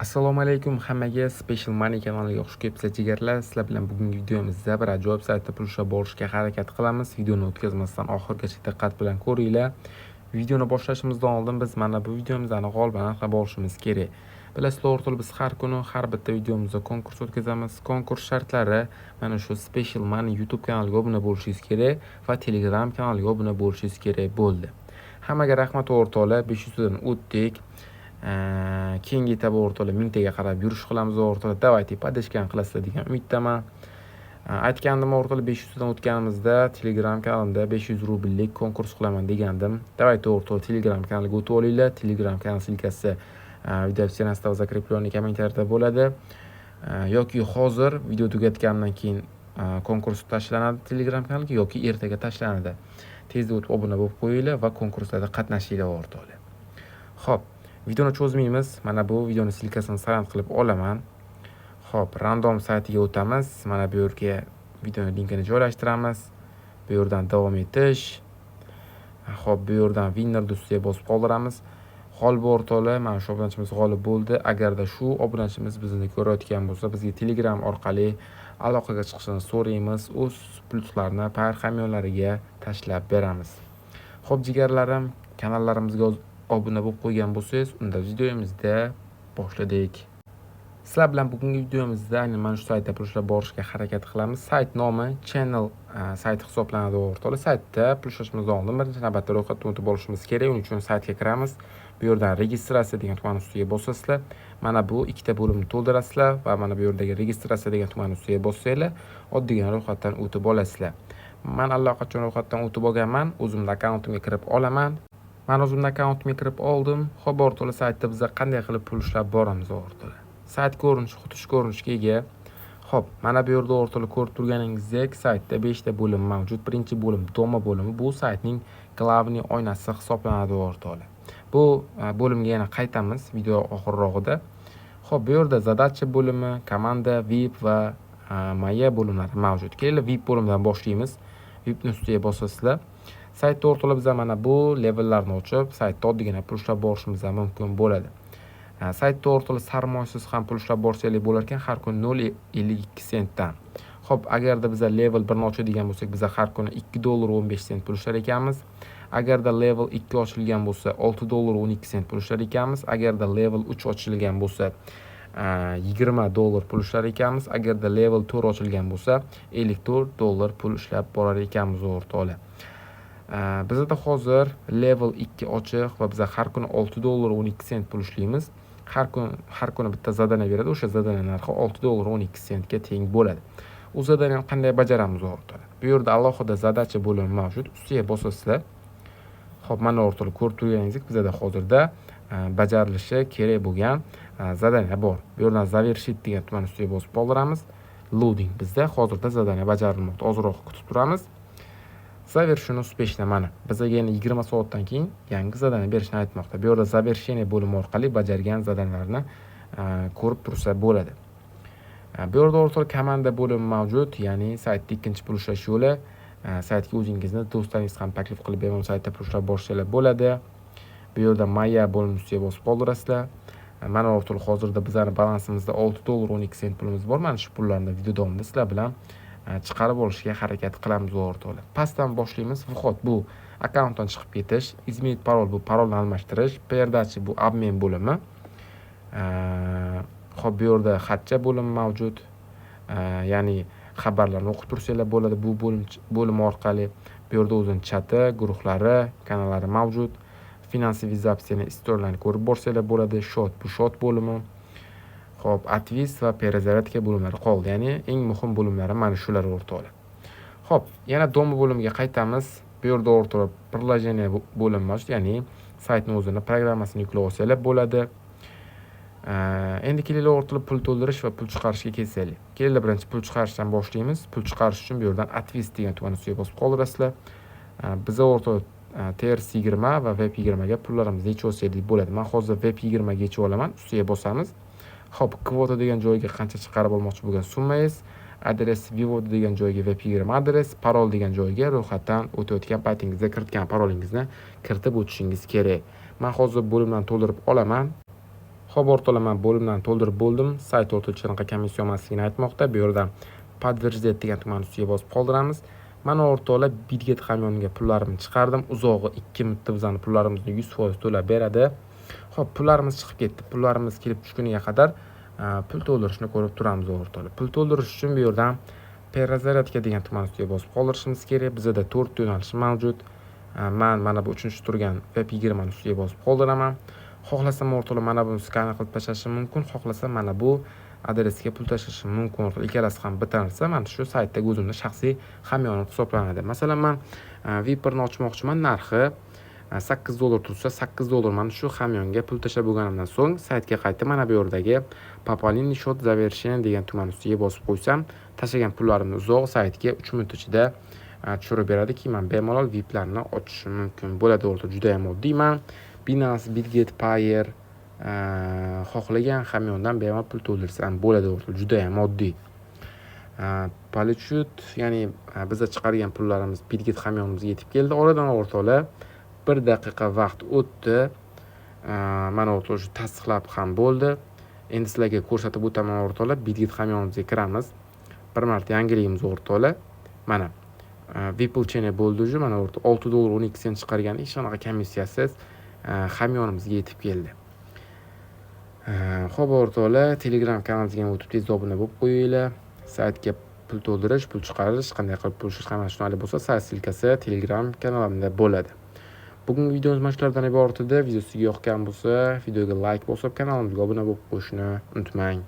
Assalomu alaykum hammaga, Special Money kanaliga xush kelibsizlar jigarlar. Sizlar bilan bugungi videomizda bir ajoyib saytda pul ushlab borishga harakat qilamiz. Videoni o'tkazmasdan oxirigacha diqqat bilan ko'ringlar. Videoni boshlashimizdan oldin biz mana bu videomizni g'oliban aniqlab olishimiz kerak. Bilasizlar, o'rtoqlar, biz har kuni har bitta videomizda konkurs o'tkazamiz. Konkurs shartlari mana shu Special Money YouTube kanaliga obuna bo'lishingiz kerak va Telegram kanaliga obuna bo'lishingiz kerak bo'ldi. Hammaga rahmat o'rtoqlar, 500 dan o'tdik. Keyingi etap o'rtoqlar 1000 taga qarab yurish qilamiz o'rtoqlar. Давайте поддержка qilasizlar degan umiddaman. Aytgandim o'rtoqlar, 500 dan o'tganimizda Telegram kanalimda 500 rubllik konkurs qilaman degandim. Давайте o'rtoqlar Telegram kanaliga o'tib olinglar. Telegram kanal silkasi video opsiyasida va закрепленный kommentariyada bo'ladi. Yoki hozir video tugatgandan keyin konkurs tashlanadi Telegram kanaliga yoki ertaga tashlanadi. Tezda o'tib obuna bo'lib qo'yinglar va konkurslarda qatnashinglar o'rtoqlar. Xo'p, videoni cho'zmaymiz. Mana bu videoni silkasini sayt qilib olaman. Xo'p, random saytiga o'tamiz. Mana bu yerga videoni linkini joylashtiramiz. Bu yerdan davom etish. Xo'p, bu yerdan winner ustiga bosib qoldiramiz. G'olib o'rtoqlar, mana shu obunachimiz g'olib bo'ldi. Agarda shu obunachimiz bizni ko'rayotgan bo'lsa, bizga Telegram orqali aloqaga chiqishini so'raymiz. O'z pluslarni par hamyonlariga tashlab beramiz. Xo'p jigarlarim, kanallarimizga obuna bo'lib qo'ygan bo'lsangiz, unda videomizda boshladik. Sizlar bilan bugungi videomizda aynan mana shu saytda pul ushlab borishga harakat qilamiz. Sayt nomi Channel sayti hisoblanadi o'rtoqlar. Saytda pul ushlashimizdan oldin birinchi navbatda ro'yxatdan o'tib olishimiz kerak. Uning uchun saytga kiramiz. Bu yerdan registratsiya degan tugmani ustiga bosasizlar. Mana bu ikkita bo'limni to'ldirasizlar va mana bu yerdagi registratsiya degan tugmani ustiga bossanglar, oddiygina ro'yxatdan o'tib olasizlar. Men allaqachon ro'yxatdan o'tib olganman. O'zimning akkauntimga kirib olaman. Men o'zimning akkauntimga kirib oldim. Xo'p o'rtoqlar, saytda biz qanday qilib pul ushlab boramiz o'rtoqlar. Sayt ko'rinishi xuddi shu ko'rinishga ega. Xo'p, mana bu yerda o'rtoqlar ko'rib turganingizdek, saytda 5 ta bo'lim mavjud. Birinchi bo'lim doma bo'limi. Bu saytning glavniy oynasi hisoblanadi o'rtoqlar. Bu bo'limga yana qaytamiz video oxirrog'ida. Xo'p, bu yerda zadacha bo'limi, komanda, VIP va Maya bo'limlari mavjud. Kelinglar VIP bo'limidan boshlaymiz. VIPni ustiga bosasizlar. Saytda o'rtoqlar biz mana bu levellarni ochib, saytda oddiygina pul ushlab borishimiz mumkin bo'ladi. Saytda o'rtoqlar sarmoyasiz ham pul ushlab borsangiz bo'lar ekan, har kuni 0.52 sentdan. Xo'p, agarda biz level 1 ni ochadigan bo'lsak, biz har kuni $2.15 pul ushlar ekanmiz. Agarda level 2 ochilgan bo'lsa, $6.12 pul ushlar ekanmiz. Agarda level 3 ochilgan bo'lsa, $20 pul ushlar ekanmiz. Agarda level 4 ochilgan bo'lsa, $54 pul ushlab borar ekanmiz o'rtoqlar. Bizda hozir level 2 ochiq va biz har kuni $6.12 pul ushlaymiz. Har kuni bitta zadaniya beradi. O'sha zadaniya narxi $6.12 ga teng bo'ladi. U zadaniyani qanday bajaramiz o'rtoqlar? Bu yerda alohida zadacha bo'limi mavjud. Ustiga bosasizlar. Xo'p, mana o'rtoqlar ko'rib turganingizdek, bizda hozirda bajarilishi kerak bo'lgan zadaniya bor. Bu yerdan zavershit degan tugmani ustiga bosib qoldiramiz. Loading bizda hozirda zadaniya bajarilmoqda. Ozroq kutib turamiz. Zavershini uspeshna mana. Bizga yana 20 soatdan keyin yangi zadaniya berishni aytmoqda. Bu yerda zavershini bo'limi orqali bajargan zadaniyalarni ko'rib tursa bo'ladi. Bu yerda o'rtoqlar komanda bo'limi mavjud, ya'ni saytda ikkinchi pul ushlash yo'li. Saytga o'zingizni do'stlaringiz ham taklif qilib bemalol saytda pul ushlab borishingiz bo'ladi. Bu yerda Maya bo'limi ustiga bosib qoldirasizlar. Mana o'rtoqlar hozirda bizning balansimizda $6.12 pulimiz bor. Mana shu pullarni video davomida sizlar bilan chiqarib olishga harakat qilamiz o'rtoqlar. Pastdan boshlaymiz. Vhod bu akkauntdan chiqib ketish, izmenit parol bu parolni almashtirish, perdachi bu обмен bo'limi. Xo'p, bu yerda xatcha bo'limi mavjud. Ya'ni xabarlarni o'qib tursanglar bo'ladi bu bo'lim orqali. Bu yerda o'zining chati, guruhlari, kanallari mavjud. Finansivizatsiyani istorlarni ko'rib borsangiz bo'ladi. Shot bu shot bo'limi. Xo'p, atvis va perezaryadka bo'limlari qoldi. Ya'ni eng muhim bo'limlari mana shular o'rtoqlar. Xo'p, yana doma bo'limiga qaytamiz. Bu yerda o'rtoqlar приложение bo'limi mavjud, ya'ni saytning o'zini programmasini yuklab olsanglar bo'ladi. Endi kelinglar o'rtoqlar pul to'ldirish va pul chiqarishga kelsak. Kelinglar birinchi pul chiqarishdan boshlaymiz. Pul chiqarish uchun bu yerdan atvis degan tugmani ustiga bosib qoldirasizlar. Bizga o'rtoqlar TRS20 va VEP20 ga pullarimizni yechib olsak bo'ladi. Men hozir VEP20 ga yechib olaman. Ustiga bosamiz. Xo'p, kvota degan joyga qancha chiqarib olmoqchi bo'lgan summangiz, adres vivod degan joyga VEP20 adres, parol degan joyga ro'yxatdan o'tayotgan paytingizda kiritgan parolingizni kiritib o'tishingiz kerak. Men hozir bo'limdan to'ldirib olaman. Xo'p, o'rtoqlar, men bo'limdan to'ldirib bo'ldim. Sayt o'rtacha qanaqa komissiya olmasligini aytmoqda. Bu yerdan подтвердить degan tugmani ustiga bosib qoldiramiz. Mana o'rtoqlar, Bitget hamyoniga pullarimni chiqardim. Uzog'i 2 minutda bizani pullarimizni 100% to'lab beradi. Xo'p, pullarimiz chiqib ketdi. Pullarimiz kelib tushguniga qadar pul to'ldirishni ko'rib turamiz o'rtoqlar. Pul to'ldirish uchun bu yerdan перезарядка degan tugmani ustiga bosib qoldirishimiz kerak. Bizda 4 yo'nalish mavjud. Men mana bu 3-chi turgan Web20 ustiga bosib qoldiraman. Xohlasam o'rtoqlar mana buni skaner qilib tashlashim mumkin. Xohlasam mana bu adresga pul tashlashim mumkin. Ikkalasi ham bitta narsa. Mana shu saytdagi o'zimning shaxsiy hamyonim hisoblanadi. Masalan, men Viperni ochmoqchiman. Narxi $8 tursa, $8 mana shu hamyonga pul tashlab bo'lganimdan so'ng saytga qaytib mana bu yerdagi Пополнение счет завершен degan tugmani ustiga bosib qo'ysam, tashlagan pullarimni uzoq saytga 3 minut ichida tushirib beradiki, men bemalol VIPlarni ochishim mumkin bo'ladi o'rtoqlar. Juda ham oddiy. Men Binance, Bitget, Payer xohlagan hamyondan bemalol pul to'ldirsam bo'ladi o'rtoqlar. Juda ham oddiy. Полечут, ya'ni bizga chiqargan pullarimiz Bitget hamyonimizga yetib keldi. Oradan o'rtoqlar 1 daqiqa vaqt o'tdi. Mana o'rtoqlar shu tasdiqlab ham bo'ldi. Endi sizlarga ko'rsatib o'taman o'rtoqlar. Bitget hamyonimizga kiramiz. Bir marta yangiligimiz o'rtoqlar. Mana выполнение bo'ldi ju, mana o'rta $6.12 chiqargan hech qanaqa komissiyasiz hamyonimizga yetib keldi. Xo'p o'rtoqlar, Telegram kanalimizga o'tib tez obuna bo'lib qo'yinglar. Saytga pul to'ldirish, pul chiqarish, qanday qilib pul chiqarish hammasi tushunarli bo'lsa, sayt silkasi Telegram kanalimda bo'ladi. Bugungi videomiz mana shulardan iborat edi. Video sizga yoqqan bo'lsa, videoga like bosib, kanalimizga obuna bo'lib qo'yishni unutmang.